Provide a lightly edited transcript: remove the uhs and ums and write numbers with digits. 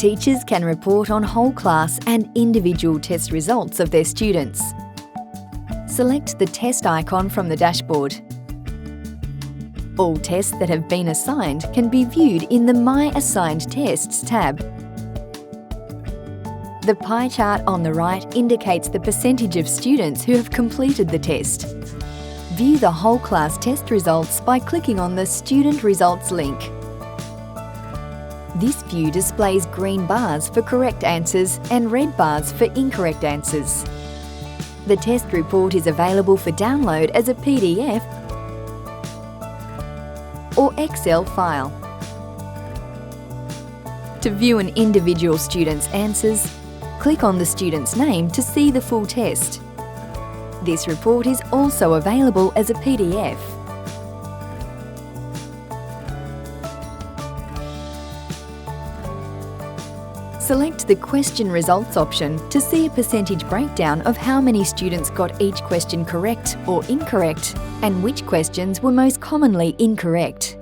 Teachers can report on whole class and individual test results of their students. Select the test icon from the dashboard. All tests that have been assigned can be viewed in the My Assigned Tests tab. The pie chart on the right indicates the percentage of students who have completed the test. View the whole class test results by clicking on the Student Results link. This view displays green bars for correct answers and red bars for incorrect answers. The test report is available for download as a PDF or Excel file. To view an individual student's answers, click on the student's name to see the full test. This report is also available as a PDF. Select the Question Results option to see a percentage breakdown of how many students got each question correct or incorrect, and which questions were most commonly incorrect.